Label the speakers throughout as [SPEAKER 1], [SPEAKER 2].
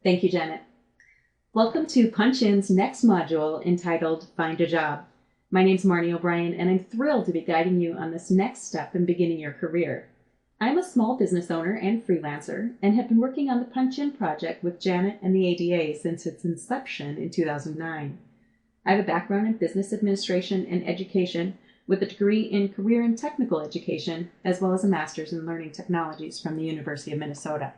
[SPEAKER 1] Thank you, Janet. Welcome to Punch-In's next module entitled Find a Job. My name's Marnie O'Brien, and I'm thrilled to be guiding you on this next step in beginning your career. I'm a small business owner and freelancer and have been working on the Punch-In project with Janet and the ADA since its inception in 2009. I have a background in business administration and education with a degree in career and technical education, as well as a master's in learning technologies from the University of Minnesota.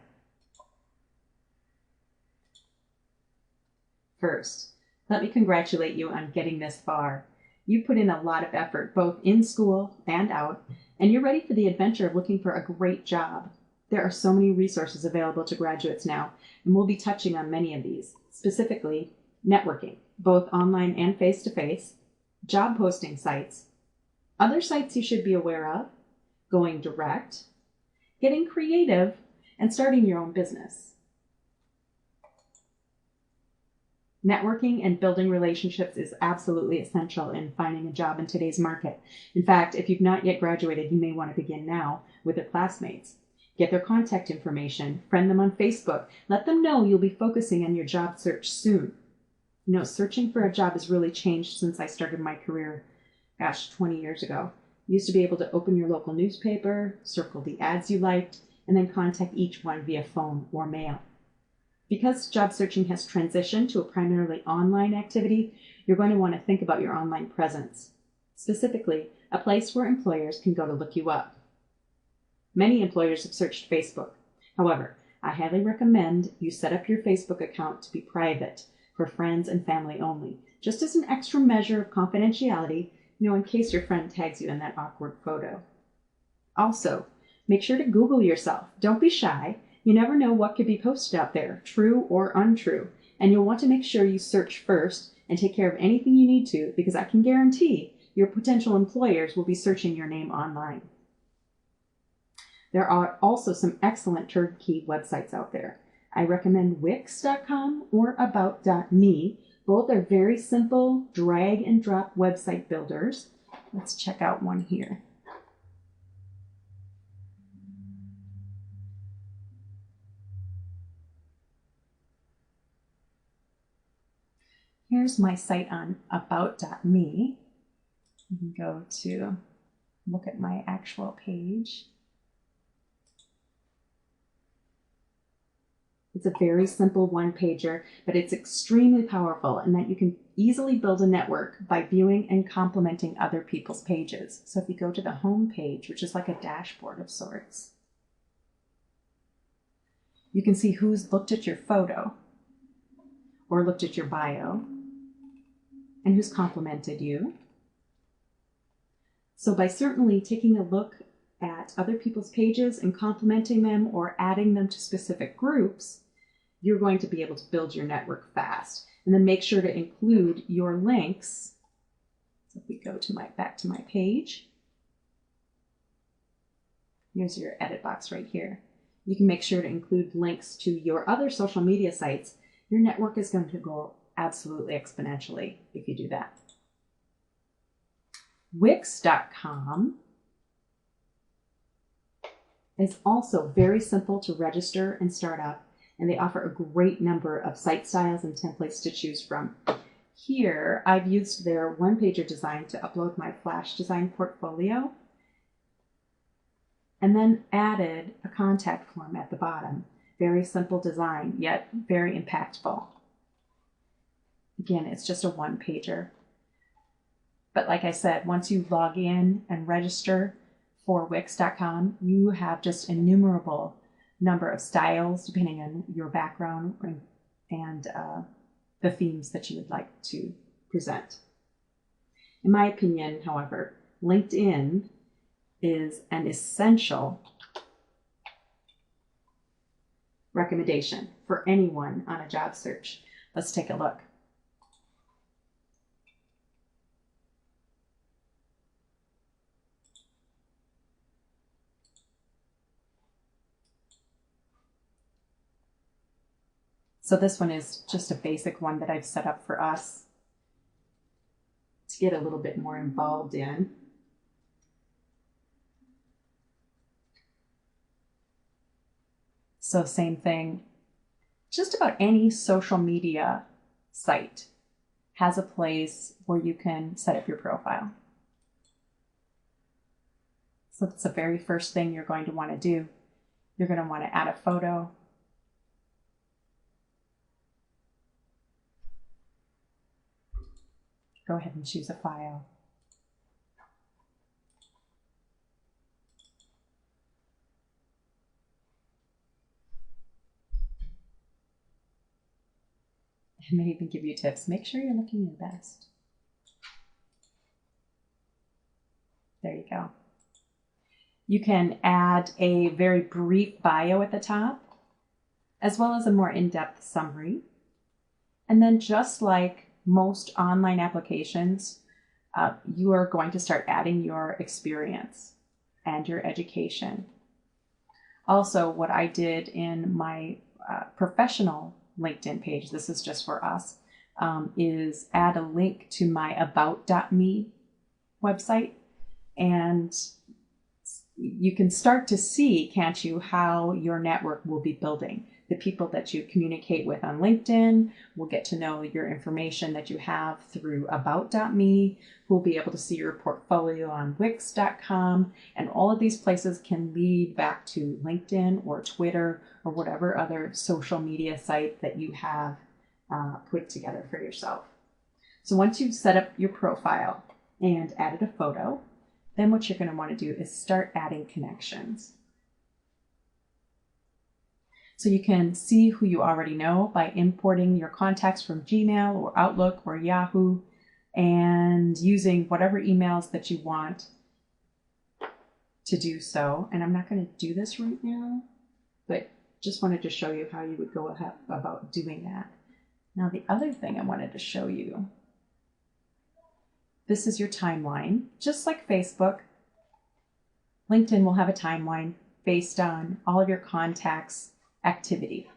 [SPEAKER 1] First, let me congratulate you on getting this far. You put in a lot of effort, both in school and out, and you're ready for the adventure of looking for a great job. There are so many resources available to graduates now, and we'll be touching on many of these, specifically networking, both online and face-to-face, job posting sites, other sites you should be aware of, going direct, getting creative, and starting your own business. Networking and building relationships is absolutely essential in finding a job in today's market. In fact, if you've not yet graduated, you may want to begin now with your classmates. Get their contact information, friend them on Facebook, let them know you'll be focusing on your job search soon. You know, searching for a job has really changed since I started my career, 20 years ago. You used to be able to open your local newspaper, circle the ads you liked, and then contact each one via phone or mail. Because job searching has transitioned to a primarily online activity, you're going to want to think about your online presence. Specifically, a place where employers can go to look you up. Many employers have searched Facebook. However, I highly recommend you set up your Facebook account to be private for friends and family only, just as an extra measure of confidentiality, in case your friend tags you in that awkward photo. Also, make sure to Google yourself. Don't be shy. You never know what could be posted out there, true or untrue, and you'll want to make sure you search first and take care of anything you need to, because I can guarantee your potential employers will be searching your name online. There are also some excellent turnkey websites out there. I recommend Wix.com or About.me. Both are very simple drag and drop website builders. Let's check out one here. Here's my site on About.me. You can go to look at my actual page. It's a very simple one-pager, but it's extremely powerful in that you can easily build a network by viewing and complementing other people's pages. So if you go to the home page, which is like a dashboard of sorts, you can see who's looked at your photo or looked at your bio, and who's complimented you. So by certainly taking a look at other people's pages and complimenting them or adding them to specific groups, you're going to be able to build your network fast. And then make sure to include your links. So if we go to back to my page, here's your edit box right here. You can make sure to include links to your other social media sites. Your network is going to grow absolutely exponentially if you do that. Wix.com is also very simple to register and start up, and they offer a great number of site styles and templates to choose from. Here, I've used their one-pager design to upload my Flash design portfolio, and then added a contact form at the bottom. Very simple design, yet very impactful. Again, it's just a one-pager. But like I said, once you log in and register for Wix.com, you have just innumerable number of styles depending on your background and the themes that you would like to present. In my opinion, however, LinkedIn is an essential recommendation for anyone on a job search. Let's take a look. So this one is just a basic one that I've set up for us to get a little bit more involved in. So same thing, just about any social media site has a place where you can set up your profile. So that's the very first thing you're going to want to do. You're going to want to add a photo. Go ahead and choose a file. I may even give you tips. Make sure you're looking your best. There you go. You can add a very brief bio at the top, as well as a more in-depth summary. And then just like most online applications, you are going to start adding your experience and your education. Also, what I did in my professional LinkedIn page, this is just for us, is add a link to my about.me website. And you can start to see, can't you, how your network will be building. The people that you communicate with on LinkedIn will get to know your information that you have through about.me, who will be able to see your portfolio on wix.com, and all of these places can lead back to LinkedIn or Twitter or whatever other social media site that you have put together for yourself. So once you've set up your profile and added a photo, then what you're going to want to do is start adding connections. So you can see who you already know by importing your contacts from Gmail or Outlook or Yahoo and using whatever emails that you want to do so. And I'm not going to do this right now, but just wanted to show you how you would go about doing that. Now, the other thing I wanted to show you, this is your timeline. Just like Facebook, LinkedIn will have a timeline based on all of your contacts' activity.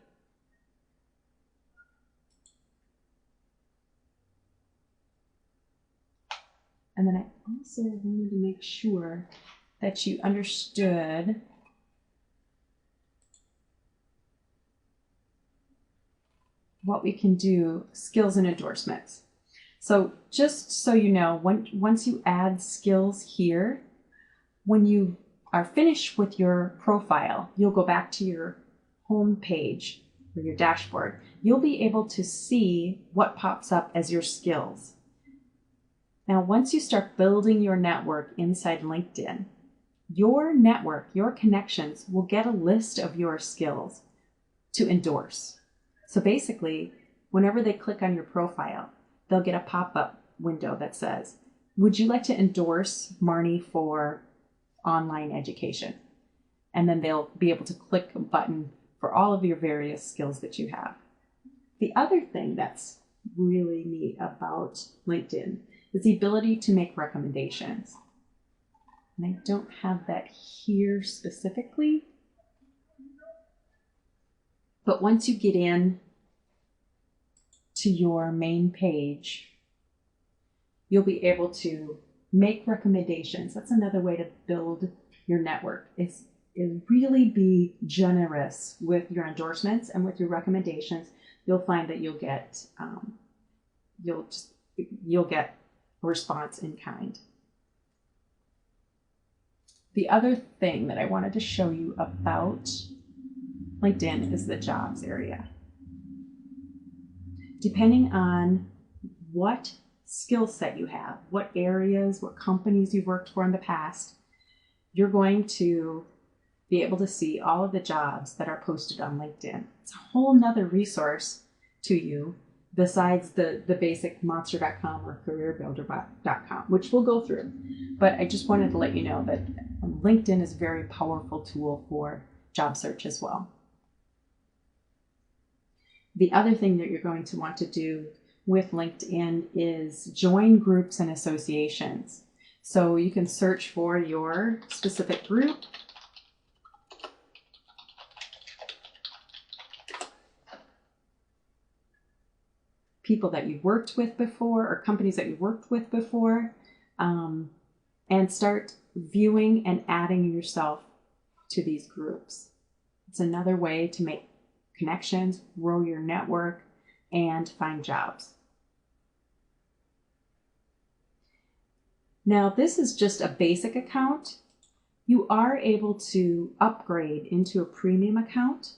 [SPEAKER 1] And then I also wanted to make sure that you understood what we can do, skills and endorsements. So just so you know, once you add skills here, when you are finished with your profile, you'll go back to your home page or your dashboard. You'll be able to see what pops up as your skills. Now, once you start building your network inside LinkedIn, your network, your connections will get a list of your skills to endorse. So basically, whenever they click on your profile, they'll get a pop-up window that says, would you like to endorse Marnie for online education? And then they'll be able to click a button for all of your various skills that you have. The other thing that's really neat about LinkedIn is the ability to make recommendations. And I don't have that here specifically, but once you get in to your main page, you'll be able to make recommendations. That's another way to build your network, is really be generous with your endorsements and with your recommendations. You'll find that you'll get a response in kind. The other thing that I wanted to show you about LinkedIn is the jobs area. Depending on what skill set you have, what areas, what companies you've worked for in the past, you're going to be able to see all of the jobs that are posted on LinkedIn. It's a whole nother resource to you besides the basic monster.com or careerbuilder.com, which we'll go through. But I just wanted to let you know that LinkedIn is a very powerful tool for job search as well. The other thing that you're going to want to do with LinkedIn is join groups and associations. So you can search for your specific group. People that you've worked with before or companies that you've worked with before, and start viewing and adding yourself to these groups. It's another way to make connections, grow your network, and find jobs. Now, this is just a basic account. You are able to upgrade into a premium account,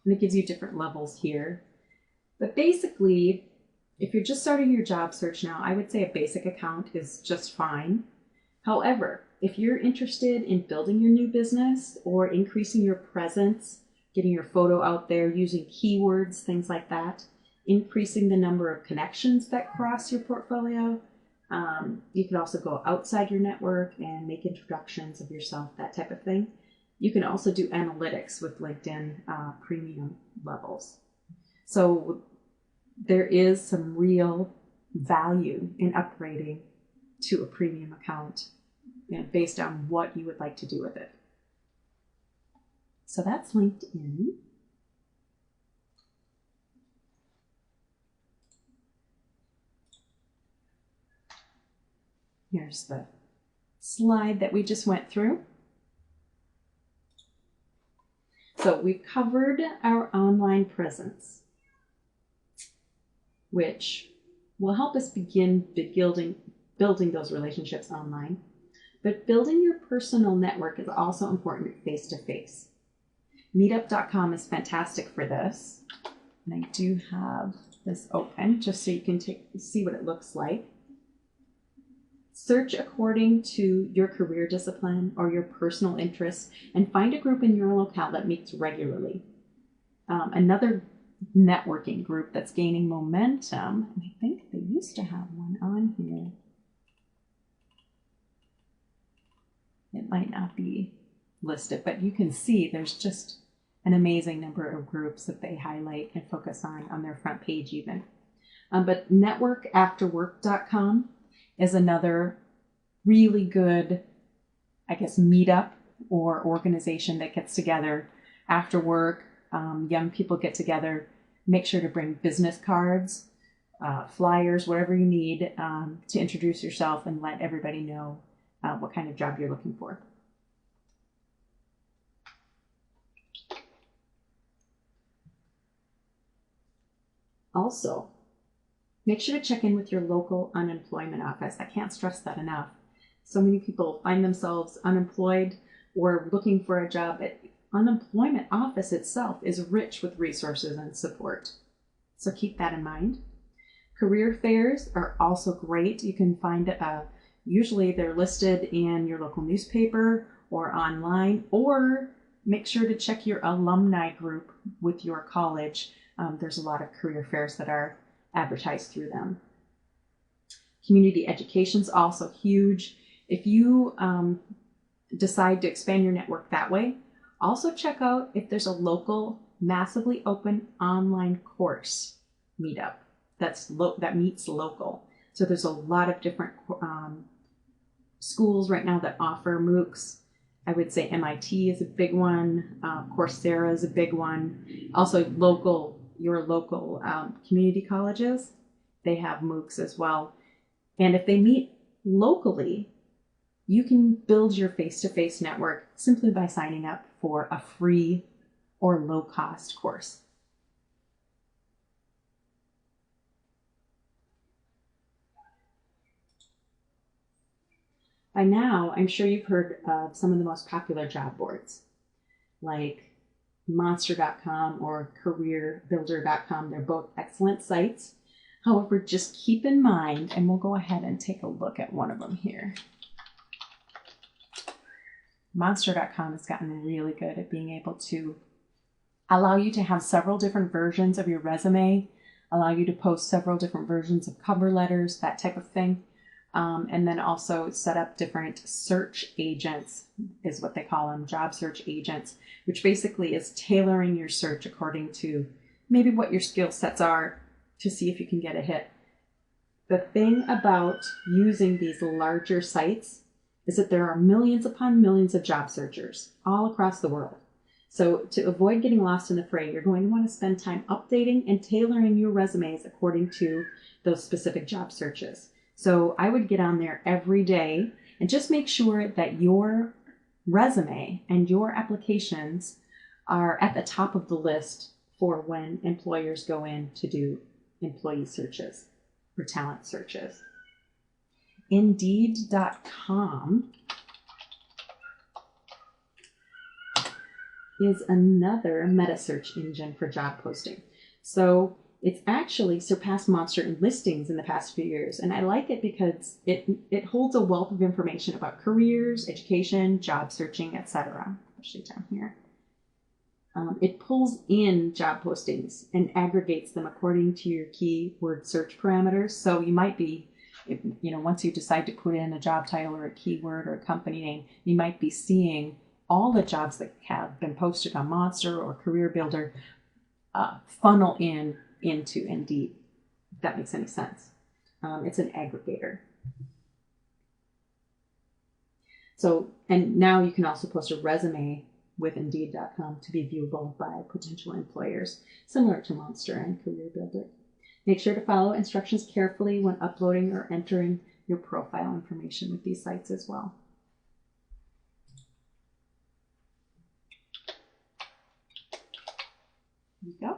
[SPEAKER 1] and it gives you different levels here. But basically, if you're just starting your job search now, I would say a basic account is just fine. However, if you're interested in building your new business or increasing your presence, getting your photo out there, using keywords, things like that, increasing the number of connections that cross your portfolio, you can also go outside your network and make introductions of yourself, that type of thing. You can also do analytics with LinkedIn premium levels. So there is some real value in upgrading to a premium account, based on what you would like to do with it. So that's LinkedIn. Here's the slide that we just went through. So we've covered our online presence, which will help us begin building those relationships online. But building your personal network is also important face-to-face. Meetup.com is fantastic for this. And I do have this open just so you can see what it looks like. Search according to your career discipline or your personal interests and find a group in your locale that meets regularly. Another networking group that's gaining momentum, and I think they used to have one on here. It might not be listed, but you can see there's just an amazing number of groups that they highlight and focus on their front page even. But networkafterwork.com is another really good, meetup or organization that gets together after work. Young people get together. Make sure to bring business cards, flyers, whatever you need to introduce yourself and let everybody know what kind of job you're looking for. Also, make sure to check in with your local unemployment office. I can't stress that enough. So many people find themselves unemployed or looking for a job. The unemployment office itself is rich with resources and support. So keep that in mind. Career fairs are also great. You can find, usually they're listed in your local newspaper or online, or make sure to check your alumni group with your college. There's a lot of career fairs that are advertised through them. Community education is also huge. If you decide to expand your network that way, also check out if there's a local, massively open online course meetup that meets local. So there's a lot of different schools right now that offer MOOCs. I would say MIT is a big one. Coursera is a big one. Also your local community colleges, they have MOOCs as well. And if they meet locally, you can build your face-to-face network simply by signing up for a free or low-cost course. By now, I'm sure you've heard of some of the most popular job boards, like Monster.com or CareerBuilder.com. They're both excellent sites. However, just keep in mind, and we'll go ahead and take a look at one of them here. Monster.com has gotten really good at being able to allow you to have several different versions of your resume, allow you to post several different versions of cover letters, that type of thing. And then also set up different search agents, is what they call them, job search agents, which basically is tailoring your search according to maybe what your skill sets are to see if you can get a hit. The thing about using these larger sites is that there are millions upon millions of job searchers all across the world. So to avoid getting lost in the fray, you're going to want to spend time updating and tailoring your resumes according to those specific job searches. So I would get on there every day and just make sure that your resume and your applications are at the top of the list for when employers go in to do employee searches or talent searches. Indeed.com is another meta search engine for job posting. So it's actually surpassed Monster in listings in the past few years. And I like it because it holds a wealth of information about careers, education, job searching, etc. Especially down here. It pulls in job postings and aggregates them according to your keyword search parameters. So you might be, once you decide to put in a job title or a keyword or a company name, you might be seeing all the jobs that have been posted on Monster or Career Builder funnel into Indeed, if that makes any sense. It's an aggregator. So, and now you can also post a resume with Indeed.com to be viewable by potential employers, similar to Monster and Career Builder. Make sure to follow instructions carefully when uploading or entering your profile information with these sites as well. There you go.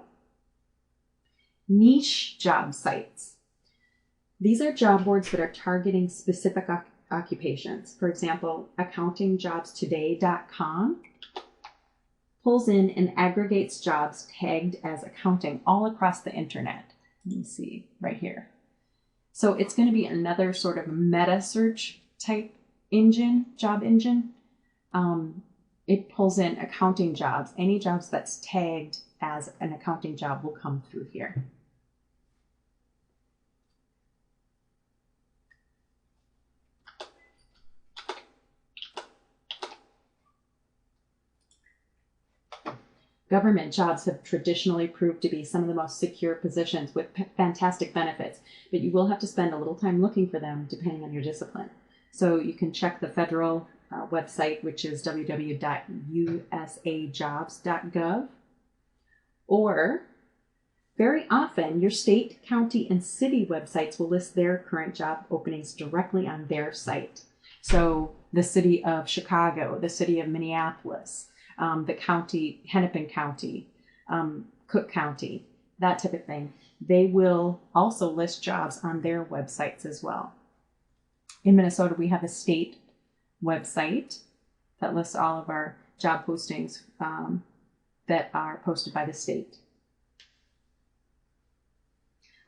[SPEAKER 1] Niche job sites. These are job boards that are targeting specific occupations. For example, accountingjobstoday.com pulls in and aggregates jobs tagged as accounting all across the internet. Let me see right here. So it's going to be another sort of meta search type engine, job engine. It pulls in accounting jobs. Any jobs that's tagged as an accounting job will come through here. Government jobs have traditionally proved to be some of the most secure positions with fantastic benefits, but you will have to spend a little time looking for them depending on your discipline. So you can check the federal website, which is www.usajobs.gov, or very often your state, county, and city websites will list their current job openings directly on their site. So the city of Chicago, the city of Minneapolis, the county, Hennepin County, Cook County, that type of thing. They will also list jobs on their websites as well. In Minnesota, we have a state website that lists all of our job postings that are posted by the state.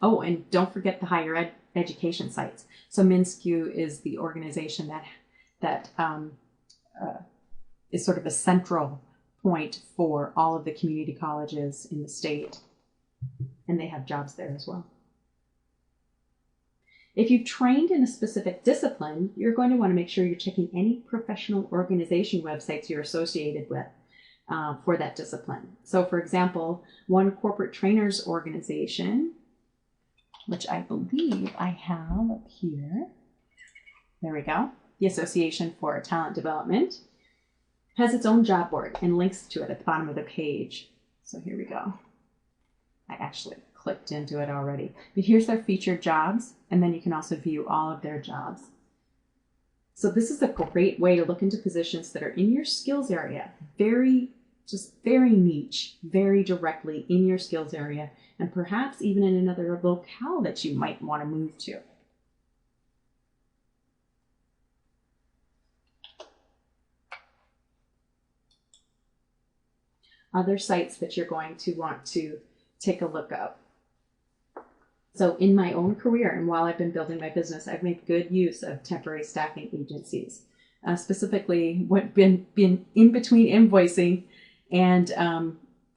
[SPEAKER 1] Oh, and don't forget the higher education sites. So MnSCU is the organization that is sort of a central point for all of the community colleges in the state. And they have jobs there as well. If you've trained in a specific discipline, you're going to want to make sure you're checking any professional organization websites you're associated with for that discipline. So for example, one corporate trainers organization, which I believe I have up here. There we go. The Association for Talent Development has its own job board and links to it at the bottom of the page. So here we go. I actually clicked into it already. But here's their featured jobs, and then you can also view all of their jobs. So this is a great way to look into positions that are in your skills area, very niche, very directly in your skills area, and perhaps even in another locale that you might want to move to. Other sites that you're going to want to take a look at. So in my own career and while I've been building my business, I've made good use of temporary staffing agencies, specifically what been in between invoicing and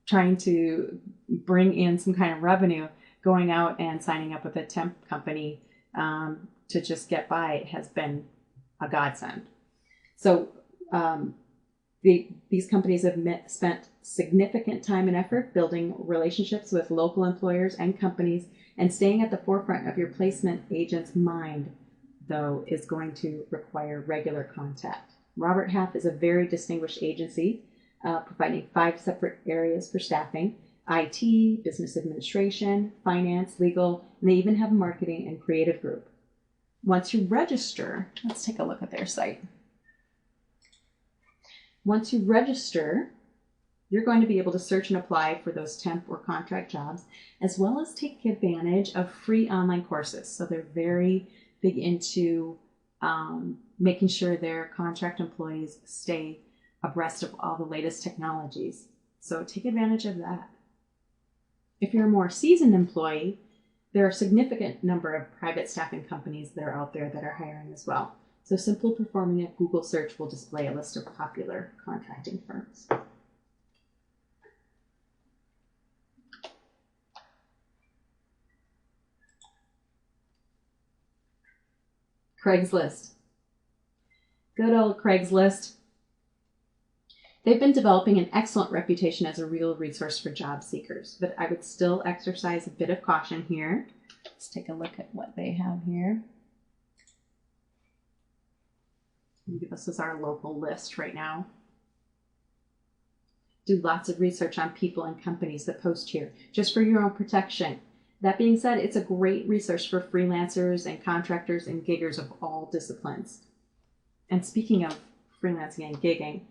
[SPEAKER 1] trying to bring in some kind of revenue, going out and signing up with a temp company to just get by has been a godsend. So these companies have spent significant time and effort building relationships with local employers and companies, and staying at the forefront of your placement agent's mind, though, is going to require regular contact. Robert Half is a very distinguished agency, providing 5 separate areas for staffing: IT, business administration, finance, legal, and they even have a marketing and creative group. Once you register, let's take a look at their site. Once you register, You're going to be able to search and apply for those temp or contract jobs, as well as take advantage of free online courses. So they're very big into making sure their contract employees stay abreast of all the latest technologies. So take advantage of that. If you're a more seasoned employee, there are a significant number of private staffing companies that are out there that are hiring as well. So simply performing a Google search will display a list of popular contracting firms. Craigslist. Good old Craigslist. They've been developing an excellent reputation as a real resource for job seekers, but I would still exercise a bit of caution here. Let's take a look at what they have here. This is our local list right now. Do lots of research on people and companies that post here, just for your own protection. That being said, it's a great resource for freelancers and contractors and giggers of all disciplines. And speaking of freelancing and gigging,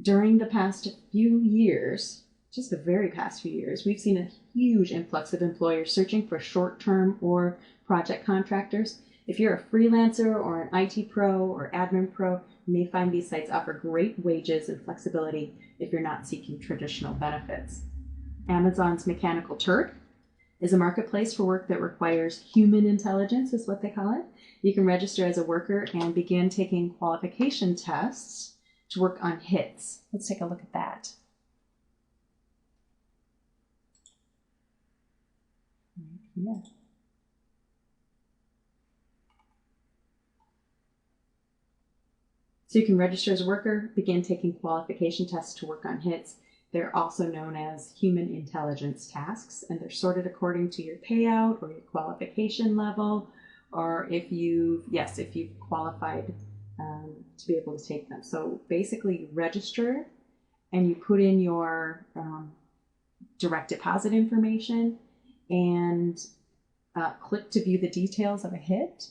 [SPEAKER 1] during the past few years, just the very past few years, we've seen a huge influx of employers searching for short-term or project contractors. If you're a freelancer or an IT pro or admin pro, you may find these sites offer great wages and flexibility if you're not seeking traditional benefits. Amazon's Mechanical Turk is a marketplace for work that requires human intelligence, is what they call it. You can register as a worker and begin taking qualification tests to work on hits. Let's take a look at that. Yeah. So you can register as a worker, begin taking qualification tests to work on hits. They're also known as human intelligence tasks, and they're sorted according to your payout or your qualification level, or if you've qualified to be able to take them. So basically you register and you put in your direct deposit information and click to view the details of a hit.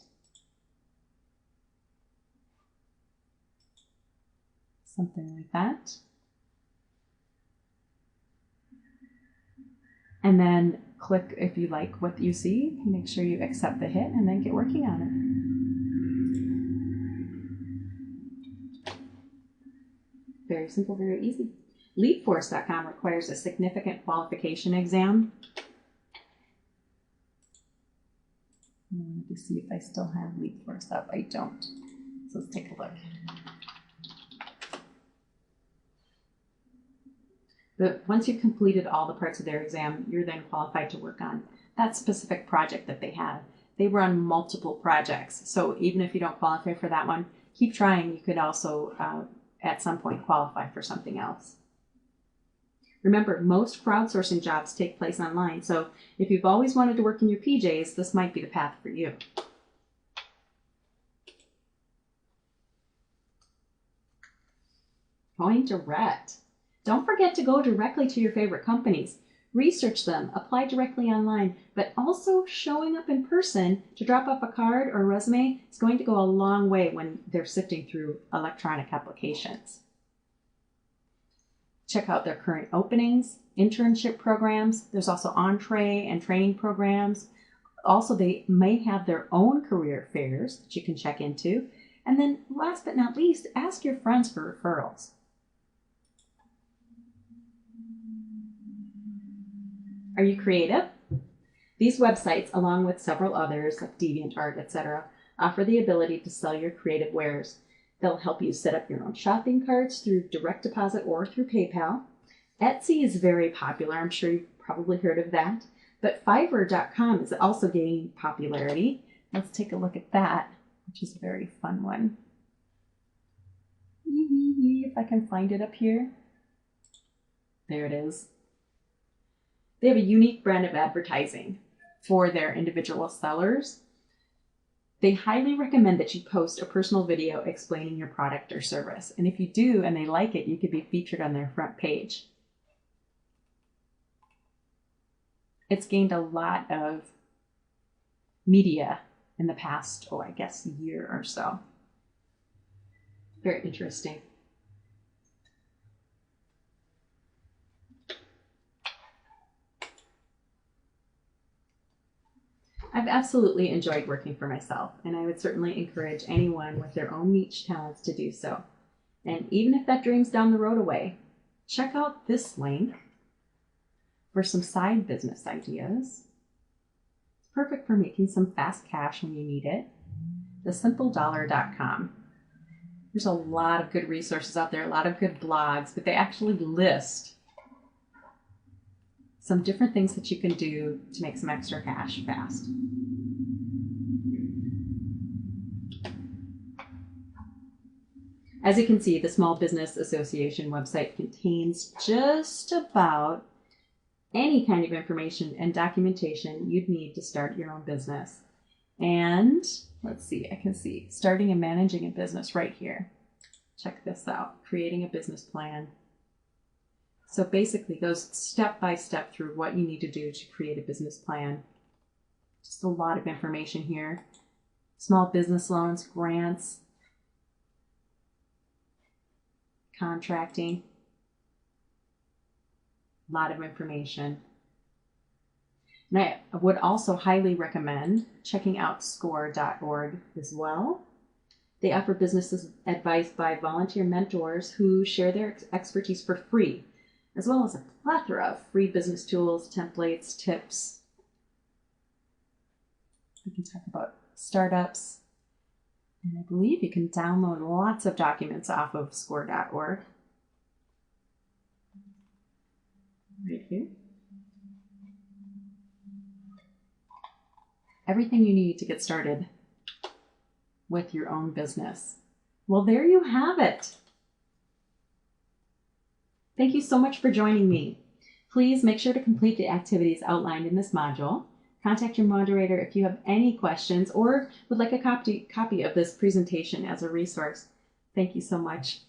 [SPEAKER 1] Something like that. And then click if you like what you see, make sure you accept the hit and then get working on it. Very simple, very easy. LeapForce.com requires a significant qualification exam. Let me see if I still have LeapForce up. I don't. So let's take a look. But once you've completed all the parts of their exam, you're then qualified to work on that specific project that they have. They run multiple projects, so even if you don't qualify for that one, keep trying. You could also, at some point, qualify for something else. Remember, most crowdsourcing jobs take place online, so if you've always wanted to work in your PJs, this might be the path for you. Going direct. Don't forget to go directly to your favorite companies. Research them, apply directly online, but also showing up in person to drop off a card or a resume is going to go a long way when they're sifting through electronic applications. Check out their current openings, internship programs. There's also entree and training programs. Also, they may have their own career fairs that you can check into. And then last but not least, ask your friends for referrals. Are you creative? These websites, along with several others like DeviantArt, etc., offer the ability to sell your creative wares. They'll help you set up your own shopping carts through direct deposit or through PayPal. Etsy is very popular. I'm sure you've probably heard of that. But Fiverr.com is also gaining popularity. Let's take a look at that, which is a very fun one. If I can find it up here. There it is. They have a unique brand of advertising for their individual sellers. They highly recommend that you post a personal video explaining your product or service. And if you do and they like it, you could be featured on their front page. It's gained a lot of media in the past, I guess, year or so. Very interesting. I've absolutely enjoyed working for myself, and I would certainly encourage anyone with their own niche talents to do so. And even if that dream's down the road away, check out this link for some side business ideas. It's perfect for making some fast cash when you need it. thesimpledollar.com. There's a lot of good resources out there, a lot of good blogs, but they actually list some different things that you can do to make some extra cash fast. As you can see, the Small Business Association website contains just about any kind of information and documentation you'd need to start your own business. And let's see, I can see starting and managing a business right here. Check this out, creating a business plan. So basically goes step by step through what you need to do to create a business plan. Just a lot of information here. Small business loans, grants, contracting. A lot of information. And I would also highly recommend checking out score.org as well. They offer business advice by volunteer mentors who share their expertise for free, as well as a plethora of free business tools, templates, tips. We can talk about startups. And I believe you can download lots of documents off of score.org. Right here. Everything you need to get started with your own business. Well, there you have it. Thank you so much for joining me. Please make sure to complete the activities outlined in this module. Contact your moderator if you have any questions or would like a copy of this presentation as a resource. Thank you so much.